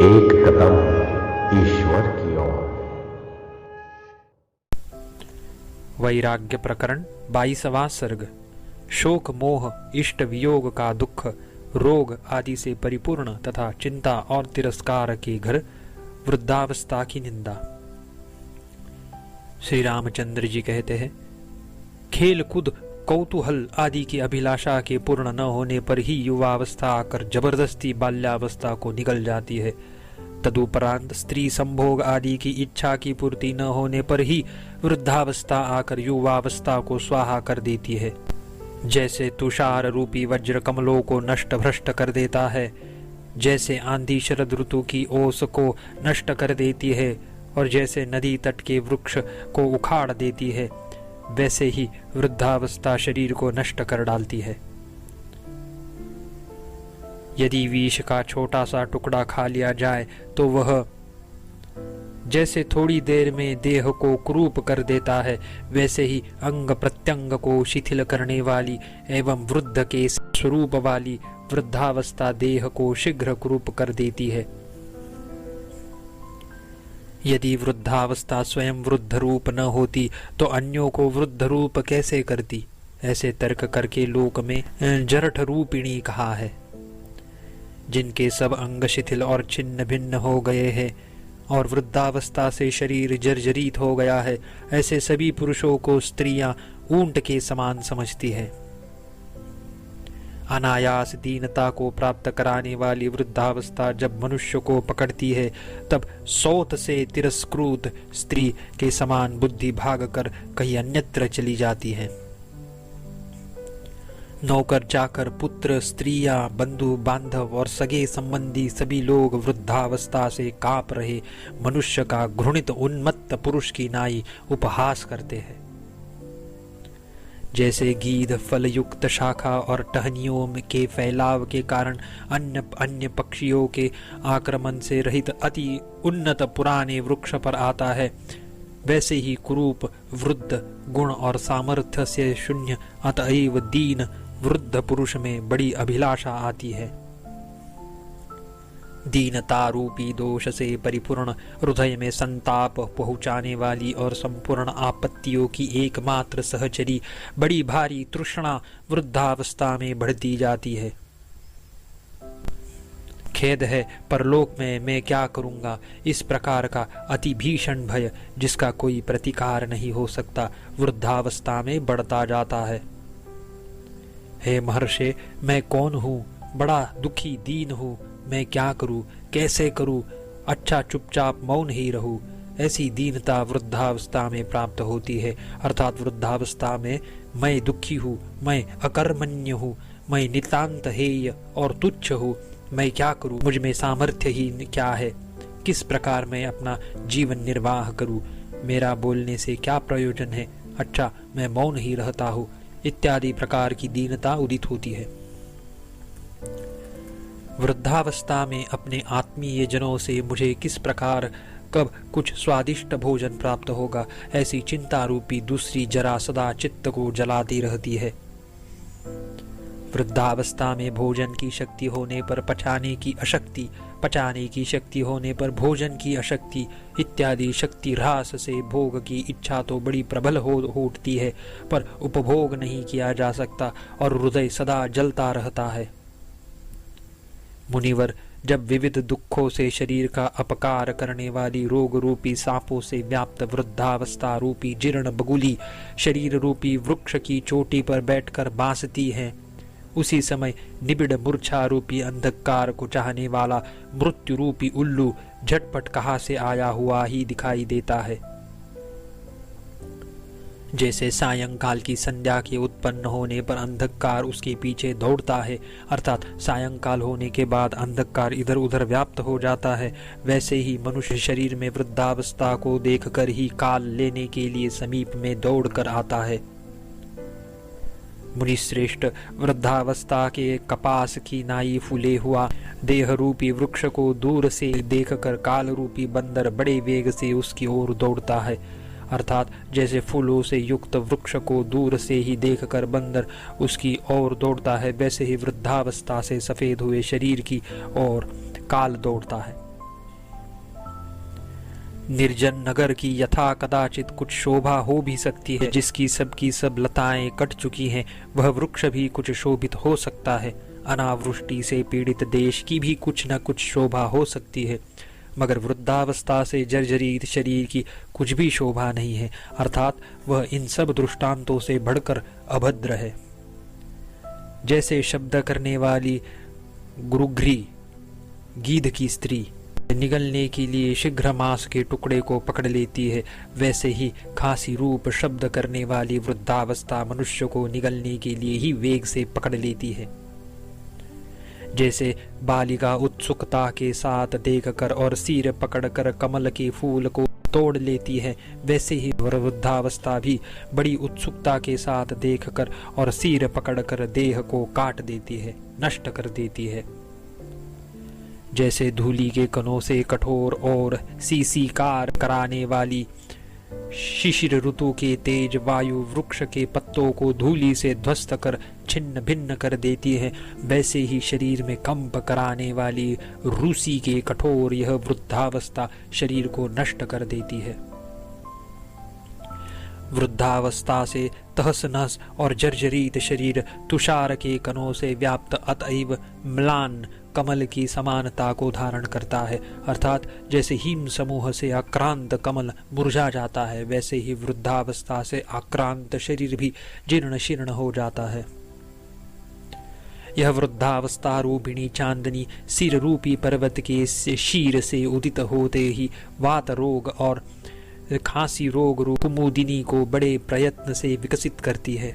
एक कदम ईश्वर की ओर। वैराग्य प्रकरण 22वां सर्ग। शोक मोह इष्ट वियोग का दुख, रोग आदि से परिपूर्ण तथा चिंता और तिरस्कार के घर वृद्धावस्था की निंदा। श्री रामचंद्र जी कहते हैं, खेल कूद कौतूहल आदि की अभिलाषा के पूर्ण न होने पर ही युवावस्था आकर जबरदस्ती बाल्यावस्था को निगल जाती है। तदुपरांत स्त्री संभोग आदि की इच्छा की पूर्ति न होने पर ही वृद्धावस्था आकर युवावस्था को स्वाहा कर देती है। जैसे तुषार रूपी वज्र कमलों को नष्ट भ्रष्ट कर देता है, जैसे आंधी शरद ऋतु की ओस को नष्ट कर देती है और जैसे नदी तट के वृक्ष को उखाड़ देती है, वैसे ही वृद्धावस्था शरीर को नष्ट कर डालती है। यदि विष का छोटा सा टुकड़ा खा लिया जाए तो वह जैसे थोड़ी देर में देह को कुरूप कर देता है, वैसे ही अंग प्रत्यंग को शिथिल करने वाली एवं वृद्ध के स्वरूप वाली वृद्धावस्था देह को शीघ्र कुरूप कर देती है। यदि वृद्धावस्था स्वयं वृद्ध रूप न होती तो अन्यों को वृद्ध रूप कैसे करती? ऐसे तर्क करके लोक में जरठ रूपिणी कहा है। जिनके सब अंग शिथिल और छिन्न भिन्न हो गए हैं और वृद्धावस्था से शरीर जर्जरित हो गया है, ऐसे सभी पुरुषों को स्त्रियां ऊंट के समान समझती है। अनायास दीनता को प्राप्त कराने वाली वृद्धावस्था जब मनुष्य को पकड़ती है, तब सौत से तिरस्कृत स्त्री के समान बुद्धि भागकर कहीं अन्यत्र चली जाती है। नौकर चाकर पुत्र स्त्रियां बंधु बांधव और सगे संबंधी सभी लोग वृद्धावस्था से कांप रहे मनुष्य का घृणित उन्मत्त पुरुष की नाई उपहास करते हैं। जैसे गीध फल युक्त शाखा और टहनियों के फैलाव के कारण अन्य पक्षियों के आक्रमण से रहित अति उन्नत पुराने वृक्ष पर आता है, वैसे ही कुरूप वृद्ध गुण और सामर्थ्य से शून्य अतएव दीन वृद्ध पुरुष में बड़ी अभिलाषा आती है। दीनता रूपी दोष से परिपूर्ण हृदय में संताप पहुंचाने वाली और संपूर्ण आपत्तियों की एकमात्र सहचरी बड़ी भारी तृष्णा वृद्धावस्था में बढ़ती जाती है। खेद है परलोक में मैं क्या करूंगा, इस प्रकार का अति भीषण भय जिसका कोई प्रतिकार नहीं हो सकता वृद्धावस्था में बढ़ता जाता है। हे महर्षि, मैं कौन हूँ? बड़ा दुखी दीन हूँ। मैं क्या करूं, कैसे करूं? अच्छा चुपचाप मौन ही रहूं। ऐसी दीनता वृद्धावस्था में प्राप्त होती है। अर्थात वृद्धावस्था में मैं दुखी हूँ, मैं अकर्मण्य हूँ, मैं नितांत हेय और तुच्छ हूँ। मैं क्या करूं? मुझ में सामर्थ्य ही क्या है? किस प्रकार मैं अपना जीवन निर्वाह करूं? मेरा बोलने से क्या प्रयोजन है? अच्छा मैं मौन ही रहता हूँ। इत्यादि प्रकार की दीनता उदित होती है। वृद्धावस्था में अपने आत्मीय जनों से मुझे किस प्रकार कब कुछ स्वादिष्ट भोजन प्राप्त होगा, ऐसी चिंता रूपी दूसरी जरा सदा चित्त को जलाती रहती है। वृद्धावस्था में भोजन की शक्ति होने पर पचाने की अशक्ति, पचाने की शक्ति होने पर भोजन की अशक्ति इत्यादि शक्ति ह्रास से भोग की इच्छा तो बड़ी प्रबल हो उठती है, पर उपभोग नहीं किया जा सकता और हृदय सदा जलता रहता है। मुनिवर, जब विविध दुखों से शरीर का अपकार करने वाली रोग रूपी सांपों से व्याप्त वृद्धावस्था रूपी जीर्ण बगुली शरीर रूपी वृक्ष की चोटी पर बैठकर बांसती है, उसी समय निबिड़ मूर्छा रूपी अंधकार को चाहने वाला मृत्यु रूपी उल्लू झटपट कहाँ से आया हुआ ही दिखाई देता है। जैसे सायंकाल की संध्या के उत्पन्न होने पर अंधकार उसके पीछे दौड़ता है, अर्थात सायंकाल होने के बाद अंधकार इधर उधर व्याप्त हो जाता है, वैसे ही मनुष्य शरीर में वृद्धावस्था को देखकर ही काल लेने के लिए समीप में दौड़ कर आता है। मुनिश्रेष्ठ, वृद्धावस्था के कपास की नाई फूले हुआ देह रूपी वृक्ष को दूर से देखकर काल रूपी बंदर बड़े वेग से उसकी ओर दौड़ता है। अर्थात जैसे फूलों से युक्त वृक्ष को दूर से ही देखकर बंदर उसकी ओर दौड़ता है, वैसे ही वृद्धावस्था से सफेद हुए शरीर की ओर काल दौड़ता है। निर्जन नगर की यथा कदाचित कुछ शोभा हो भी सकती है, जिसकी सबकी सब लताएं कट चुकी हैं, वह वृक्ष भी कुछ शोभित हो सकता है। अनावृष्टि से पीड़ित देश की भी कुछ न कुछ शोभा हो सकती है, मगर वृद्धावस्था से जर्जरित शरीर की कुछ भी शोभा नहीं है, अर्थात वह इन सब दृष्टांतों से बढ़कर अभद्र है। जैसे शब्द करने वाली गुरुघ्री गीध की स्त्री निगलने के लिए शीघ्र मांस के टुकड़े को पकड़ लेती है, वैसे ही खांसी रूप शब्द करने वाली वृद्धावस्था मनुष्य को निगलने के लिए ही वेग से पकड़ लेती है। जैसे बालिका उत्सुकता के साथ देखकर और सिर पकड़कर कमल के फूल को तोड़ लेती है, वैसे ही वृद्धावस्था भी बड़ी उत्सुकता के साथ देखकर और सिर पकड़कर देह को काट देती है, नष्ट कर देती है। जैसे धूली के कणों से कठोर और सीसीकार कराने वाली शिशिर ऋतु के तेज वायु वृक्ष के पत्तों को धूली से ध्वस्त कर छिन्न भिन्न कर देती है, वैसे ही शरीर में कंप कराने वाली रूसी के कठोर यह वृद्धावस्था शरीर को नष्ट कर देती है। वृद्धावस्था से तहस नहस और जर्जरित शरीर तुषार के कणों से व्याप्त अतएव म्लान कमल की समानता को धारण करता है, अर्थात जैसे हिम समूह से आक्रांत कमल मुरझा जाता है, वैसे ही वृद्धावस्था से आक्रांत शरीर भी जीर्ण शीर्ण हो जाता है। यह वृद्धावस्था रूपिणी चांदनी सिर रूपी पर्वत के शीर से उदित होते ही वात रोग और खांसी रोग रूप कुमुदिनी को बड़े प्रयत्न से विकसित करती है,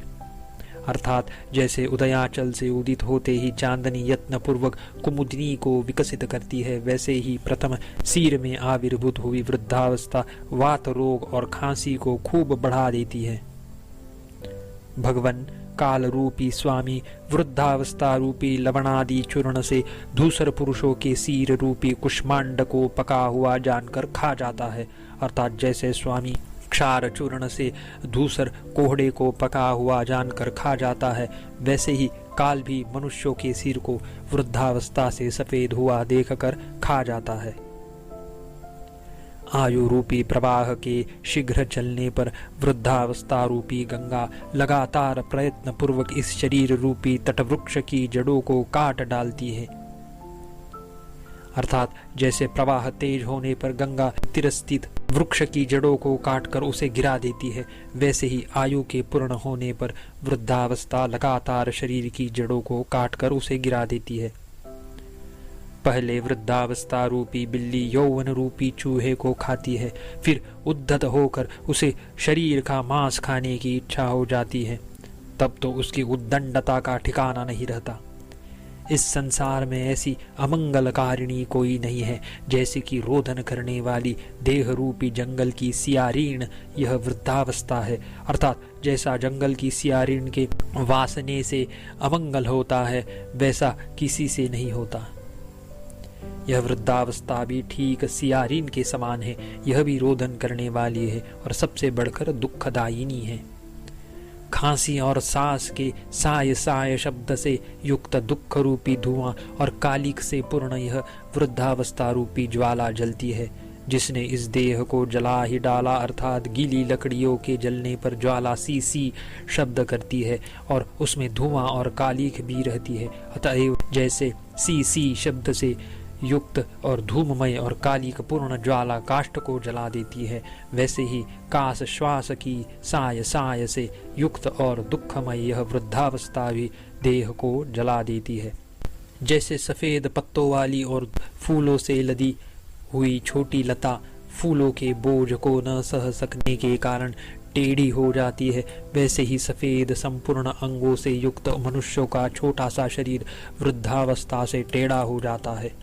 अर्थात जैसे उदयाचल से उदित होते ही चांदनी यत्न पूर्वक कुमुदिनी को विकसित करती है, वैसे ही प्रथम सिर में आविर्भूत हुई वृद्धावस्था वात रोग और खांसी को खूब बढ़ा देती है। भगवान काल रूपी स्वामी वृद्धावस्था रूपी लवणादि चूर्ण से धूसर पुरुषों के सिर रूपी कुष्मांड को पका हुआ जानकर खा जाता है, अर्थात जैसे स्वामी क्षार चूर्ण से धूसर कोहड़े को पका हुआ जानकर खा जाता है, वैसे ही काल भी मनुष्यों के सिर को वृद्धावस्था से सफेद हुआ देखकर खा जाता है। आयु रूपी प्रवाह के शीघ्र चलने पर वृद्धावस्था रूपी गंगा लगातार प्रयत्न पूर्वक इस शरीर रूपी तटवृक्ष की जड़ों को काट डालती है, अर्थात जैसे प्रवाह तेज होने पर गंगा तिरस्थित वृक्ष की जड़ों को काटकर उसे गिरा देती है, वैसे ही आयु के पूर्ण होने पर वृद्धावस्था लगातार शरीर की जड़ों को काटकर उसे गिरा देती है। पहले वृद्धावस्था रूपी बिल्ली यौवन रूपी चूहे को खाती है, फिर उद्धत होकर उसे शरीर का मांस खाने की इच्छा हो जाती है, तब तो उसकी उद्दंडता का ठिकाना नहीं रहता। इस संसार में ऐसी अमंगलकारिणी कोई नहीं है जैसे कि रोदन करने वाली देह रूपी जंगल की सियारीण यह वृद्धावस्था है, अर्थात जैसा जंगल की सियारीण के वासने से अमंगल होता है वैसा किसी से नहीं होता। यह वृद्धावस्था भी ठीक सियारीन के समान है, यह भी रोदन करने वाली है और सबसे बढ़कर दुखदायिनी है। खांसी और सांस के साय साय शब्द से युक्त दुख रूपी धुआं और कालिक से पूर्ण यह वृद्धावस्था रूपी ज्वाला जलती है। जिसने इस देह को जला ही डाला, अर्थात गीली लकड़ियों के जलने पर ज्वाला सी सी शब्द करती है और उसमें धुआं और कालिक भी रहती है। अतएव जैसे सी सी शब्द से युक्त और धूममय और कालिक पूर्ण ज्वाला काष्ठ को जला देती है, वैसे ही कास श्वास की साय साय से युक्त और दुखमय यह वृद्धावस्था भी देह को जला देती है। जैसे सफेद पत्तों वाली और फूलों से लदी हुई छोटी लता फूलों के बोझ को न सह सकने के कारण टेढ़ी हो जाती है, वैसे ही सफेद संपूर्ण अंगों से युक्त मनुष्यों का छोटा सा शरीर वृद्धावस्था से टेढ़ा हो जाता है।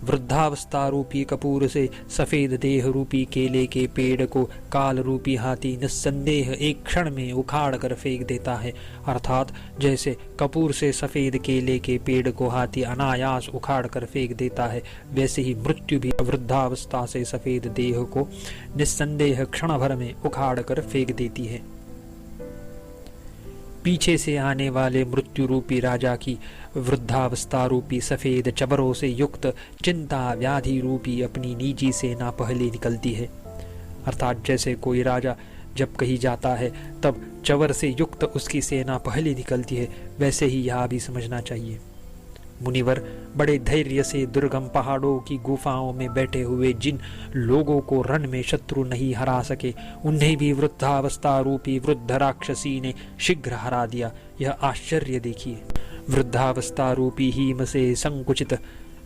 वृद्धावस्था रूपी कपूर से सफेद देह रूपी केले के पेड़ को काल रूपी हाथी निस्संदेह एक क्षण में उखाड़ कर फेंक देता है, अर्थात जैसे कपूर से सफेद केले के पेड़ को हाथी अनायास उखाड़ कर फेंक देता है, वैसे ही मृत्यु भी वृद्धावस्था से सफेद देह को निस्संदेह क्षण भर में उखाड़ कर फेंक देती है। पीछे से आने वाले मृत्यु रूपी राजा की वृद्धावस्था रूपी सफेद चबरों से युक्त चिंता व्याधि रूपी अपनी निजी सेना पहले निकलती है। अर्थात जैसे कोई राजा जब कहीं जाता है तब चवर से युक्त उसकी सेना पहले निकलती है, वैसे ही यहाँ भी समझना चाहिए। मुनिवर बड़े धैर्य से दुर्गम पहाड़ों की गुफाओं में बैठे हुए जिन लोगों को रण में शत्रु नहीं हरा सके, उन्हें भी वृद्धावस्था रूपी वृद्ध राक्षसी ने शीघ्र हरा दिया। यह आश्चर्य देखिए। वृद्धावस्था रूपी हिम से संकुचित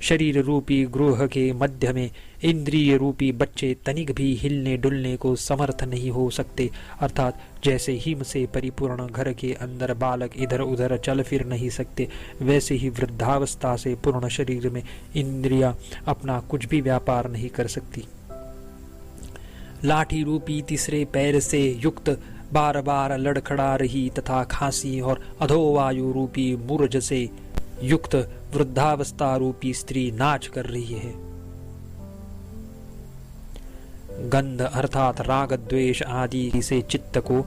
शरीर रूपी गृह के मध्य में इंद्रिय रूपी बच्चे तनिक भी हिलने डुलने को समर्थ नहीं हो सकते। अर्थात जैसे हिम से परिपूर्ण घर के अंदर बालक इधर उधर चल फिर नहीं सकते, वैसे ही वृद्धावस्था से पूर्ण शरीर में इंद्रियां अपना कुछ भी व्यापार नहीं कर सकती। लाठी रूपी तीसरे पैर से युक्त बार बार लड़खड़ा रही तथा खांसी और अधोवायु रूपी मूर्ज से युक्त वृद्धावस्था रूपी स्त्री नाच कर रही है। गंध अर्थात राग द्वेष आदि से चित्त को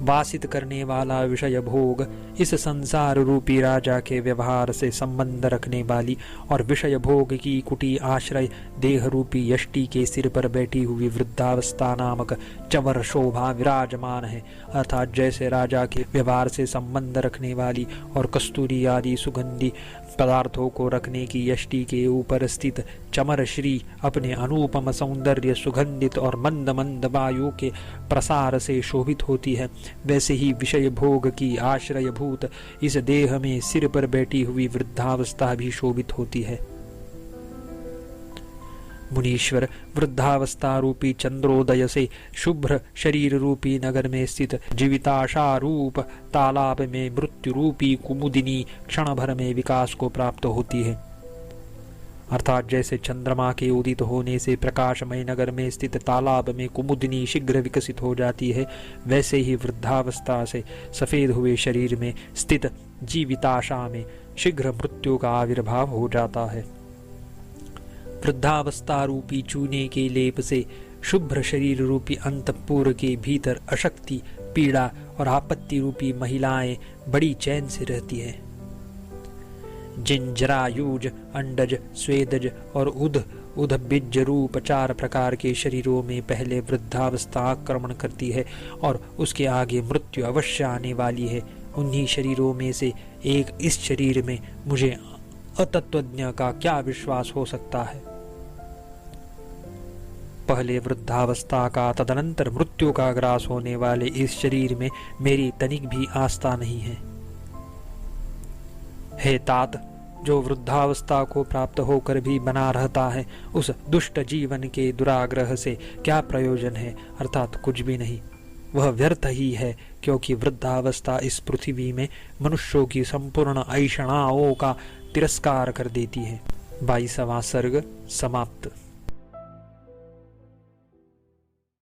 वासित करने वाला विषय भोग, इस संसार रूपी राजा के व्यवहार से संबंध रखने वाली और विषय भोग की कुटी आश्रय देह रूपी यष्टि के सिर पर बैठी हुई वृद्धावस्था नामक चवर शोभा विराजमान है। अर्थात जैसे राजा के व्यवहार से संबंध रखने वाली और कस्तूरी आदि सुगंधी पदार्थों को रखने की यष्टि के ऊपर स्थित चमर श्री अपने अनुपम सौंदर्य सुगंधित और मंद मंद वायु के प्रसार से शोभित होती है, वैसे ही विषय भोग की आश्रयभूत इस देह में सिर पर बैठी हुई वृद्धावस्था भी शोभित होती है। मुनीश्वर वृद्धावस्था रूपी चंद्रोदय से शुभ्र शरीर रूपी नगर में स्थित जीविताशा रूप तालाब में मृत्यु रूपी कुमुदिनी क्षण भर में विकास को प्राप्त होती है। अर्थात जैसे चंद्रमा के उदित होने से प्रकाशमय नगर में स्थित तालाब में कुमुदिनी शीघ्र विकसित हो जाती है, वैसे ही वृद्धावस्था से सफेद हुए शरीर में स्थित जीविताशा में शीघ्र मृत्यु का आविर्भाव हो जाता है। वृद्धावस्था रूपी चूने के लेप से शुभ्र शरीर रूपी अंतःपुर के भीतर अशक्ति, पीड़ा और आपत्ति रूपी महिलाएं बड़ी चैन से रहती हैं। जिन जरायुज, अंडज, स्वेदज और उदबिज रूप 4 प्रकार के शरीरों में पहले वृद्धावस्था आक्रमण करती है और उसके आगे मृत्यु अवश्य आने वाली है, उन्हीं शरीरों में से एक इस शरीर में मुझे अतत्वज्ञ का क्या विश्वास हो सकता है। पहले वृद्धावस्था का तदनंतर मृत्यु का ग्रास होने वाले इस शरीर में मेरी तनिक भी आस्था नहीं है। हे तात, जो वृद्धावस्था को प्राप्त होकर भी बना रहता है, उस दुष्ट जीवन के दुराग्रह से क्या प्रयोजन है? अर्थात कुछ भी नहीं, वह व्यर्थ ही है, क्योंकि वृद्धावस्था इस पृथ्वी में मनुष्यों की संपूर्ण ऐषणाओं का तिरस्कार कर देती है। 22वां सर्ग समाप्त।